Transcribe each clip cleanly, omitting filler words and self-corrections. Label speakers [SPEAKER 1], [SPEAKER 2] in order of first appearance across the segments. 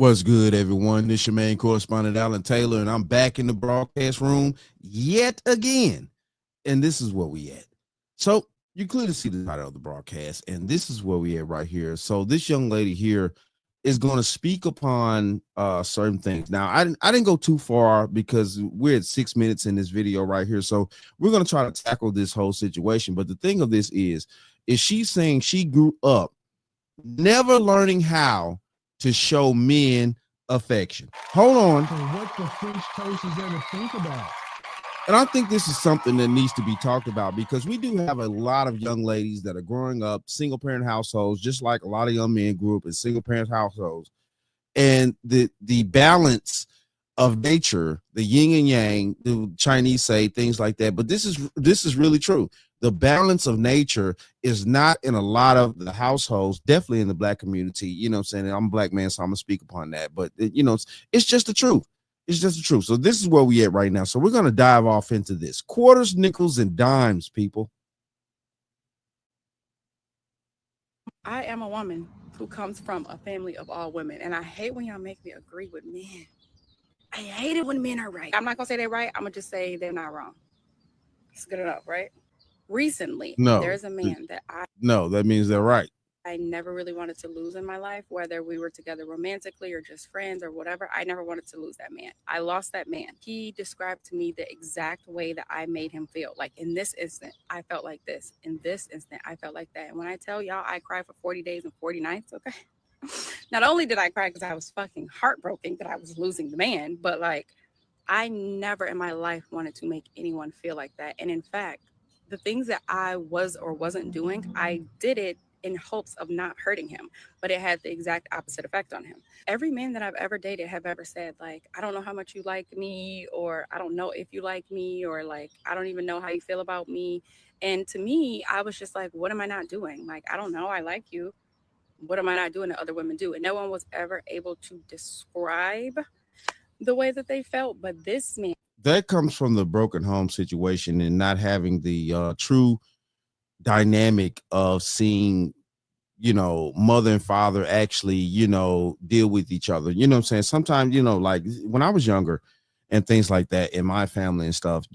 [SPEAKER 1] What's good, everyone? This your main correspondent, Alan Taylor, and I'm back in the broadcast room yet again. And this is where we at. So you clearly see the title of the broadcast, and this is where we at right here. So this young lady here is going to speak upon certain things. Now, I didn't go too far because we're at 6 minutes in this video right here. So we're going to try to tackle this whole situation. But the thing of this is she's saying she grew up never learning how to show men affection. Hold on.
[SPEAKER 2] So what the French toast is there to think about?
[SPEAKER 1] And I think this is something that needs to be talked about because we do have a lot of young ladies that are growing up single parent households, just like a lot of young men grew up in single parent households. And the balance of nature, the yin and yang, the Chinese say things like that. But this is really true. The balance of nature is not in a lot of the households, definitely in the black community. You know what I'm saying? And I'm a black man, so I'm gonna speak upon that. But it's just the truth. It's just the truth. So this is where we at right now. So we're gonna dive off into this. Quarters, nickels, and dimes, people.
[SPEAKER 3] I am a woman who comes from a family of all women, and I hate when y'all make me agree with men. I hate it when men are right. I'm not gonna say they're right. I'm gonna just say they're not wrong. It's good enough, right? Recently, there's a man that
[SPEAKER 1] that means they're right.
[SPEAKER 3] I never really wanted to lose in my life, whether we were together romantically or just friends or whatever. I never wanted to lose that man. I lost that man. He described to me the exact way that I made him feel. Like in this instant, I felt like this. In this instant, I felt like that. And when I tell y'all I cried for 40 days and 40 nights, okay? Not only did I cry because I was fucking heartbroken that I was losing the man, but like I never in my life wanted to make anyone feel like that. And in fact, the things that I was or wasn't doing, I did it in hopes of not hurting him, but it had the exact opposite effect on him. Every man that I've ever dated have ever said, like, I don't know how much you like me, or I don't know if you like me, or like, I don't even know how you feel about me. And to me, I was just like, what am I not doing? Like, I don't know, I like you. What am I not doing that other women do? And no one was ever able to describe the way that they felt, but this man.
[SPEAKER 1] That comes from the broken home situation and not having the true dynamic of seeing, mother and father actually, deal with each other. You know what I'm saying? Sometimes, like when I was younger and things like that in my family and stuff,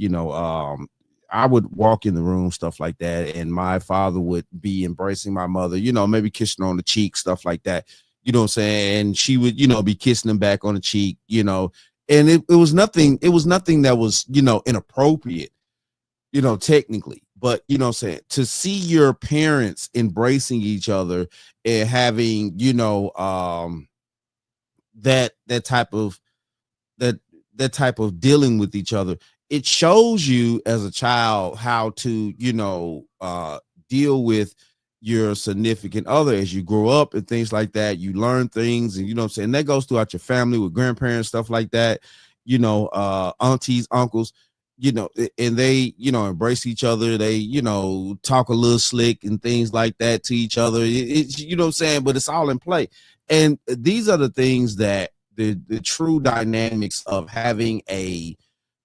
[SPEAKER 1] I would walk in the room, stuff like that, and my father would be embracing my mother, maybe kissing her on the cheek, stuff like that. You know what I'm saying? And she would, be kissing him back on the cheek, and it was nothing that was, inappropriate, technically. But what I'm saying, to see your parents embracing each other and having, that type of dealing with each other, it shows you as a child how to, deal with your significant other as you grow up and things like that. You learn things, and what I'm saying, that goes throughout your family with grandparents, stuff like that, aunties, uncles, and they, embrace each other. They, talk a little slick and things like that to each other. It's, what I'm saying, but it's all in play. And these are the things that the true dynamics of having a,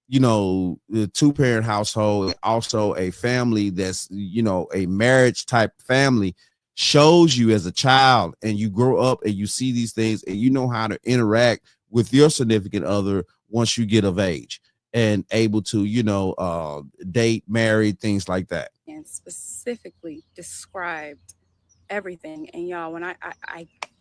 [SPEAKER 1] the two-parent household, also a family that's, a marriage type family, shows you as a child, and you grow up and you see these things and you know how to interact with your significant other once you get of age and able to, date, marry, things like that.
[SPEAKER 3] And specifically described everything. And y'all, when I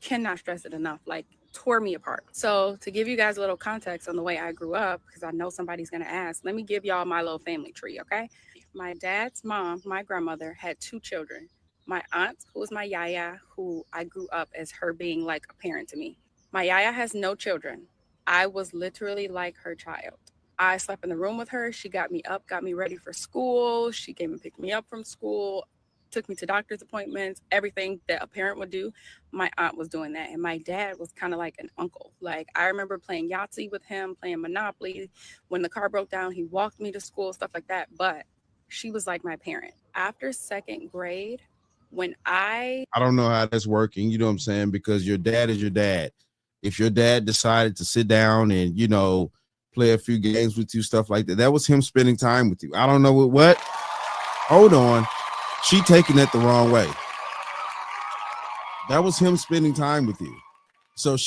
[SPEAKER 3] cannot stress it enough, like tore me apart. So to give you guys a little context on the way I grew up, because I know somebody's going to ask, let me give y'all my little family tree, okay? My dad's mom, my grandmother, had 2 children. My aunt, who was my yaya, who I grew up as her being like a parent to me. My yaya has no children. I was literally like her child. I slept in the room with her. She got me up, got me ready for school. She came and picked me up from school, took me to doctor's appointments, everything that a parent would do. My aunt was doing that. And my dad was kind of like an uncle. Like, I remember playing Yahtzee with him, playing Monopoly. When the car broke down, he walked me to school, stuff like that. But she was like my parent. After 2nd grade, when I
[SPEAKER 1] don't know how that's working, you know what I'm saying? Because your dad is your dad. If your dad decided to sit down and, play a few games with you, stuff like that, that was him spending time with you. I don't know what. Hold on. She taking it the wrong way. That was him spending time with you. So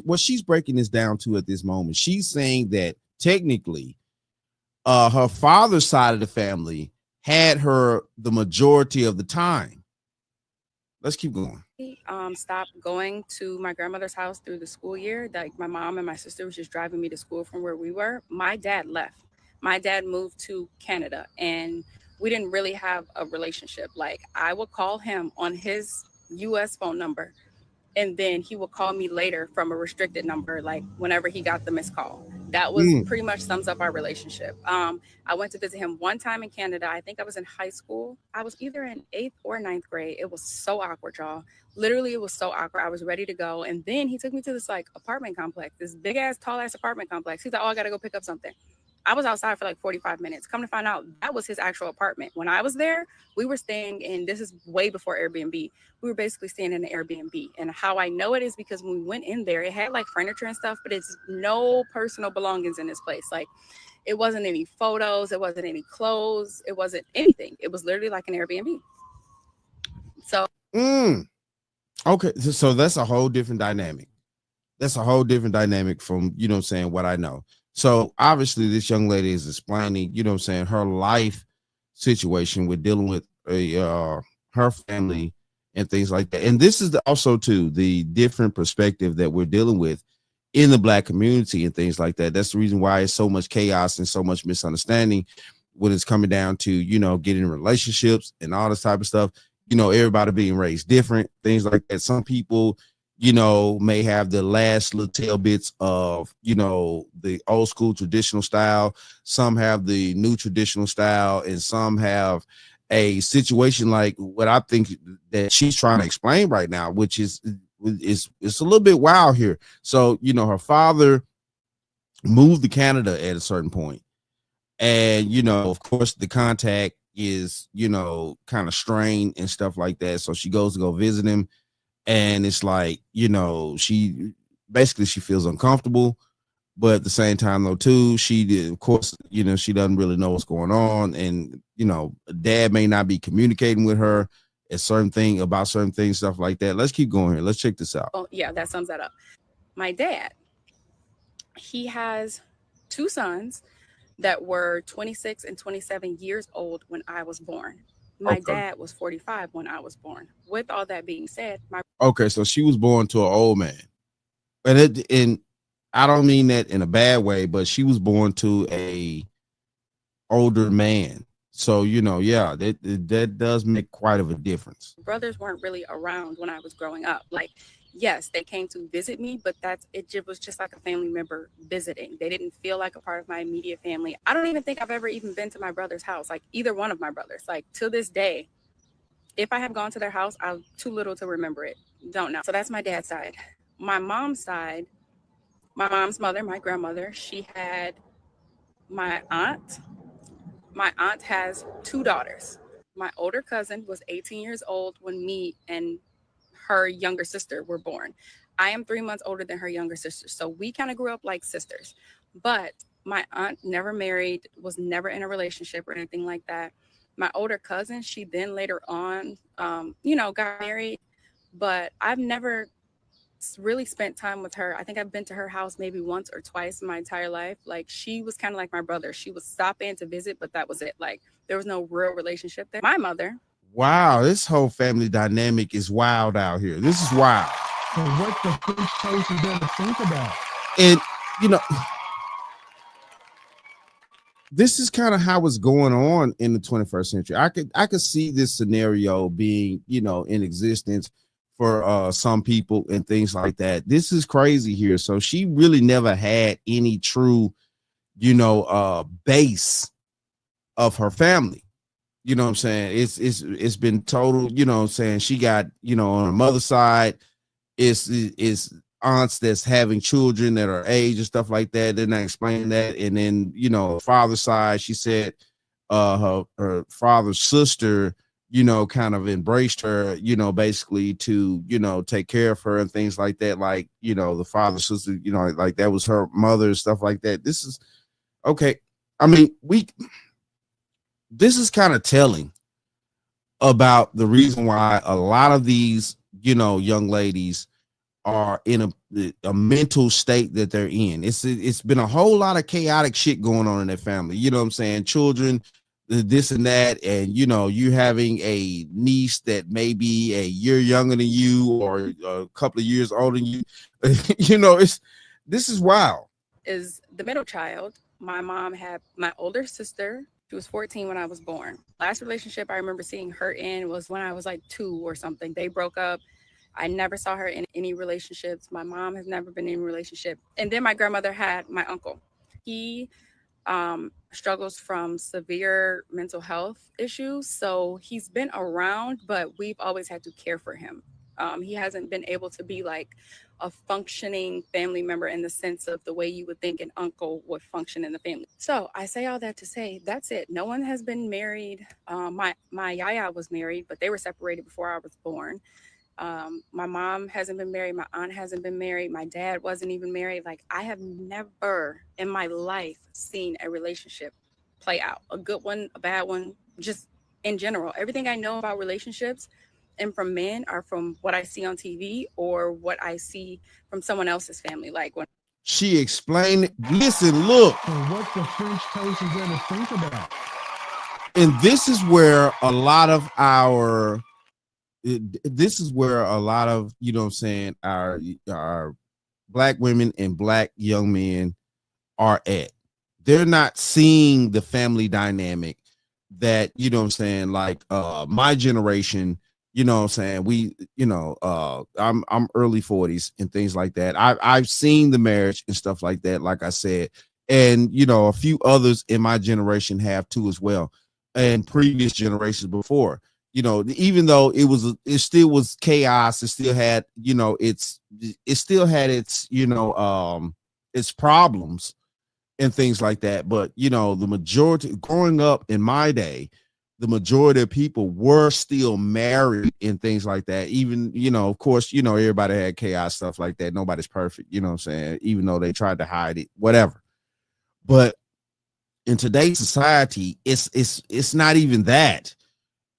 [SPEAKER 1] what she's breaking this down to at this moment, she's saying that technically her father's side of the family had her the majority of the time. Let's keep going.
[SPEAKER 3] Stopped going to my grandmother's house through the school year. Like my mom and my sister was just driving me to school from where we were. My dad left. My dad moved to Canada, and we didn't really have a relationship. Like I would call him on his US phone number, and then he would call me later from a restricted number, like whenever he got the missed call. That was pretty much sums up our relationship. I went to visit him one time in Canada. I think I was in high school. I was either in 8th or 9th grade. It was so awkward, y'all. Literally, it was so awkward. I was ready to go. And then he took me to this like apartment complex, this big ass, tall ass apartment complex. He's like, oh, I got to go pick up something. I was outside for like 45 minutes. Come to find out, that was his actual apartment. When I was there, we were staying in, this is way before Airbnb. We were basically staying in an Airbnb. And how I know it is because when we went in there, it had like furniture and stuff, but it's no personal belongings in this place. Like it wasn't any photos, it wasn't any clothes, it wasn't anything. It was literally like an Airbnb. So
[SPEAKER 1] okay, so that's a whole different dynamic. That's a whole different dynamic from, you know what I'm saying, what I know. So obviously this young lady is explaining, you know what I'm saying, her life situation with dealing with her family and things like that. And this is also too the different perspective that we're dealing with in the Black community and things like that. That's the reason why it's so much chaos and so much misunderstanding when it's coming down to, you know, getting in relationships and all this type of stuff. You know, everybody being raised different, things like that. Some people, you know, may have the last little tail bits of, you know, the old school traditional style. Some have the new traditional style, and some have a situation like what I think that she's trying to explain right now, which is it's a little bit wild here. So, you know, her father moved to Canada at a certain point, and, you know, of course, the contact is, you know, kind of strained and stuff like that. So she goes to go visit him. And it's like, you know, she feels uncomfortable, but at the same time though too, she did, of course, you know, she doesn't really know what's going on, and you know, dad may not be communicating with her a certain thing about certain things, stuff like that. Let's keep going here. Let's check this out.
[SPEAKER 3] oh, yeah, that sums that up. My dad, he has two sons that were 26 and 27 years old when I was born. My dad was 45 when I was born. With all that being said,
[SPEAKER 1] Okay, so she was born to an old man, and I don't mean that in a bad way, but she was born to a older man. So, you know, yeah, that does make quite of a difference.
[SPEAKER 3] brothers weren't really around when I was growing up. Like, yes, they came to visit me, but it was just like a family member visiting. They didn't feel like a part of my immediate family. I don't even think I've ever even been to my brother's house, like either one of my brothers. Like to this day, if I have gone to their house, I'm too little to remember it. Don't know. So that's my dad's side. My mom's side, my mom's mother, my grandmother, she had my aunt. My aunt has two daughters. My older cousin was 18 years old when me and her younger sister were born. I am 3 months older than her younger sister. So we kind of grew up like sisters. But my aunt never married, was never in a relationship or anything like that. My older cousin, she then later on, got married. But I've never really spent time with her. I think I've been to her house maybe once or twice in my entire life. Like she was kind of like my brother. She would stop in to visit, but that was it. Like there was no real relationship there. My mother.
[SPEAKER 1] Wow, this whole family dynamic is wild out here. This is wild.
[SPEAKER 2] So what the French toast is there to think about?
[SPEAKER 1] And you know, this is kind of how it's going on in the 21st century. I could see this scenario being, you know, in existence for some people and things like that. This is crazy here. So she really never had any true, you know, base of her family. You know what I'm saying? It's been total, you know what I'm saying? She got, you know, on her mother's side, it's aunts that's having children that are age and stuff like that. They're not explaining that. And then, you know, father's side, she said her father's sister, you know, kind of embraced her, you know, basically to, you know, take care of her and things like that. Like, you know, the father's sister, you know, like that was her mother, stuff like that. This is okay. I mean, this is kind of telling about the reason why a lot of these, you know, young ladies are in a mental state that they're in. It's been a whole lot of chaotic shit going on in that family. You know what I'm saying? Children, this and that, and you know, you having a niece that may be a year younger than you or a couple of years older than you. You know, this is wild.
[SPEAKER 3] Is the middle child. My mom had my older sister. She was 14 when I was born. Last relationship I remember seeing her in was when I was like 2 or something. They broke up. I never saw her in any relationships. My mom has never been in a relationship. And then my grandmother had my uncle. He struggles from severe mental health issues. So he's been around, but we've always had to care for him. He hasn't been able to be like a functioning family member in the sense of the way you would think an uncle would function in the family. So I say all that to say that's it. No one has been married. My yaya was married, but they were separated before I was born. My mom hasn't been married. My aunt hasn't been married. My dad wasn't even married. Like, I have never in my life seen a relationship play out, a good one, a bad one, just in general. Everything I know about relationships and from men are from what I see on TV or what I see from someone else's family. Like, when
[SPEAKER 1] She explained, listen, look,
[SPEAKER 2] So what the French toast is there to think about?
[SPEAKER 1] and this is where a lot of our this is where a lot of, you know what I'm saying, our black women and black young men are at. They're not seeing the family dynamic that, you know what I'm saying, like my generation, you know what I'm saying, we, you know, I'm early 40s and things like that. I've seen the marriage and stuff like that, like I said, and you know, a few others in my generation have too as well, and previous generations before. You know, even though it still was chaos, it still had, you know, it still had its, you know, its problems and things like that. But you know, the majority growing up in my day, the majority of people were still married and things like that. Even, you know, of course, you know, everybody had chaos, stuff like that. Nobody's perfect, you know what I'm saying? Even though they tried to hide it, whatever. But in today's society, it's not even that.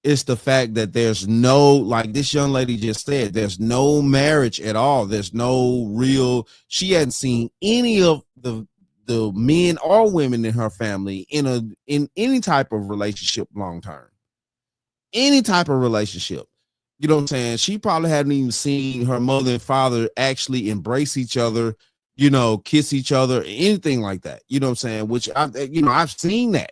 [SPEAKER 1] It's the fact that there's no, like this young lady just said, there's no marriage at all. There's no real, she hadn't seen any of the men or women in her family in any type of relationship long term. Any type of relationship. You know what I'm saying? She probably hadn't even seen her mother and father actually embrace each other, you know, kiss each other, anything like that. You know what I'm saying? Which I've seen that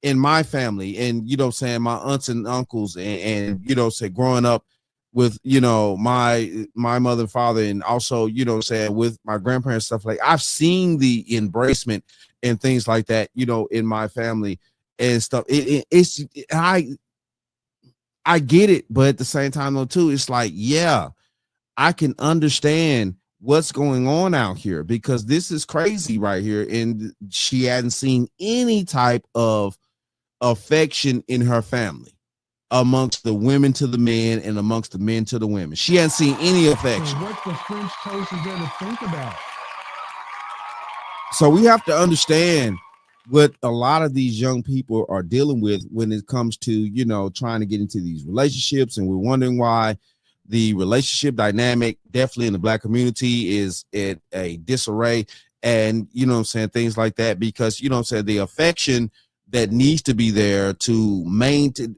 [SPEAKER 1] in my family, and you know what I'm saying, my aunts and uncles, and you know, say growing up with, you know, my mother and father, and also, you know what I'm saying, with my grandparents, stuff like I've seen the embracement and things like that, you know, in my family and stuff. I get it, but at the same time though too, it's like, yeah, I can understand what's going on out here because this is crazy right here. And she hadn't seen any type of affection in her family amongst the women to the men and amongst the men to the women. She hadn't seen any affection.
[SPEAKER 2] So what the French toast is there to think about?
[SPEAKER 1] So we have to understand what a lot of these young people are dealing with when it comes to, you know, trying to get into these relationships. And we're wondering why the relationship dynamic definitely in the black community is in a disarray. And, you know what I'm saying, things like that, because, you know what I'm saying, the affection that needs to be there to maintain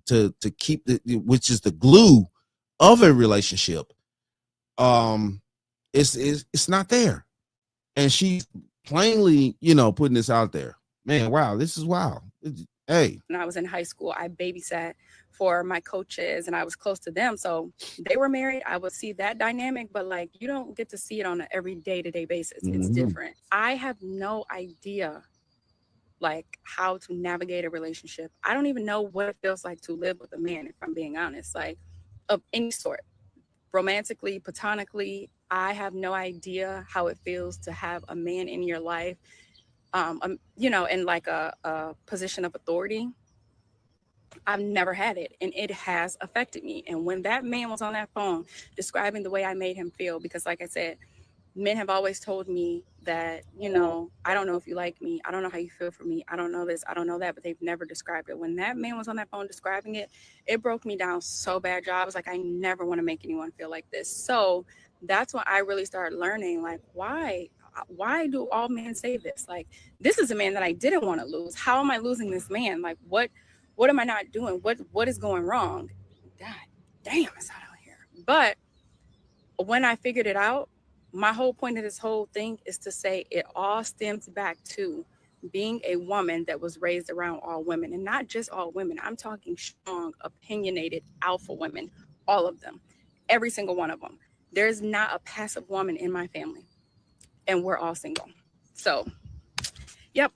[SPEAKER 1] to keep which is the glue of a relationship, um it's not there, and she's plainly, you know, putting this out there. Man, wow, this is wild. Hey,
[SPEAKER 3] I was in high school, I babysat for my coaches and I was close to them. So they were married. I would see that dynamic, but like you don't get to see it on an every day-to-day basis. It's different. I have no idea like how to navigate a relationship. I don't even know what it feels like to live with a man, if I'm being honest, like of any sort, romantically, platonically. I have no idea how it feels to have a man in your life, you know, in like a position of authority. I've never had it, and it has affected me. And when that man was on that phone describing the way I made him feel, because like I said, men have always told me that, you know, I don't know if you like me. I don't know how you feel for me. I don't know this. I don't know that. But they've never described it. When that man was on that phone describing it, it broke me down so bad, y'all. I was like, I never want to make anyone feel like this. So that's when I really started learning, like, why do all men say this? Like, this is a man that I didn't want to lose. How am I losing this man? Like, what am I not doing? What is going wrong? God damn, it's hot out here. But when I figured it out, my whole point of this whole thing is to say it all stems back to being a woman that was raised around all women, and not just all women. I'm talking strong, opinionated alpha women, all of them, every single one of them. There's not a passive woman in my family, and we're all single. So, yep.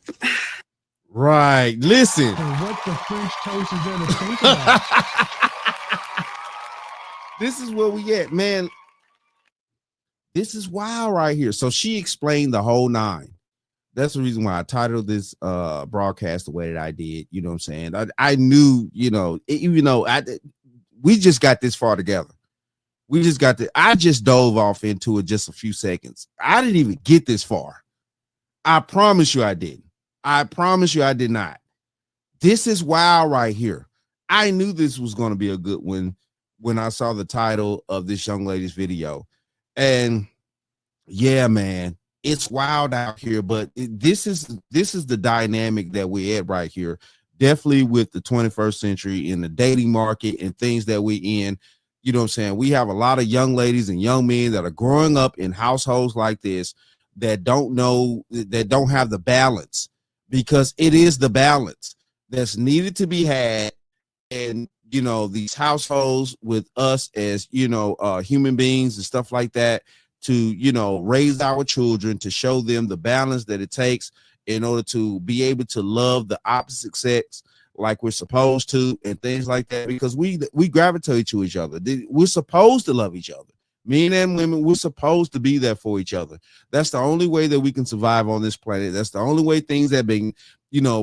[SPEAKER 1] Right. Listen.
[SPEAKER 2] And what the French toast is there to think about?
[SPEAKER 1] This is where we at, man. This is wild right here. So she explained the whole nine. That's the reason why I titled this broadcast the way that I did. You know what I'm saying? I knew, even though we just got this far together. I just dove off into it just a few seconds. I didn't even get this far. I promise you I didn't. I promise you I did not. This is wild right here. I knew this was going to be a good one when I saw the title of this young lady's video. And yeah, man, it's wild out here, but this is the dynamic that we're at right here. Definitely with the 21st century in the dating market and things that we in. You know what I'm saying? We have a lot of young ladies and young men that are growing up in households like this that don't have the balance, because it is the balance that's needed to be had. And, these households with us as, human beings and stuff like that, to, raise our children, to show them the balance that it takes in order to be able to love the opposite sex like we're supposed to, and things like that, because we gravitate to each other. We're supposed to love each other. Men and women, we're supposed to be there for each other. That's the only way that we can survive on this planet. That's the only way things have been,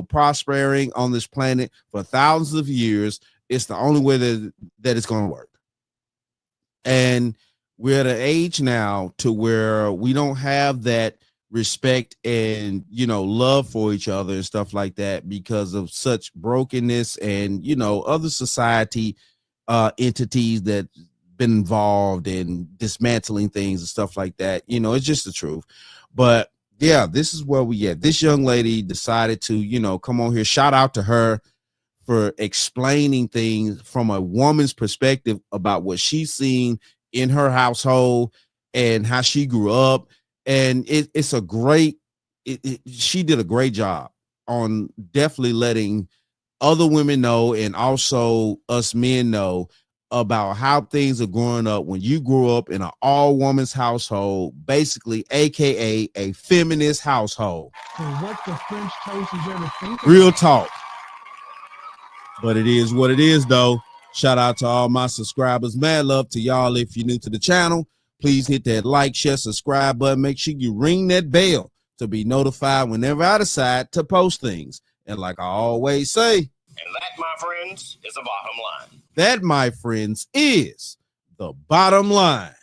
[SPEAKER 1] prospering on this planet for thousands of years. It's the only way that it's going to work. And we're at an age now to where we don't have that respect and, love for each other and stuff like that because of such brokenness and, other society entities that been involved in dismantling things and stuff like that. It's just the truth. But yeah, this is where we at. This young lady decided to, come on here. Shout out to her for explaining things from a woman's perspective about what she's seen in her household and how she grew up. And it's a great, she did a great job on definitely letting other women know, and also us men know, about how things are growing up when you grew up in an all-woman's household, basically, aka a feminist household.
[SPEAKER 2] And what the French toast is there to think about?
[SPEAKER 1] Real talk. But it is what it is, though. Shout out to all my subscribers. Mad love to y'all. If you're new to the channel, please hit that like, share, subscribe button. Make sure you ring that bell to be notified whenever I decide to post things. And like I always say,
[SPEAKER 4] and that, my friends, is the bottom line.
[SPEAKER 1] That, my friends, is the bottom line.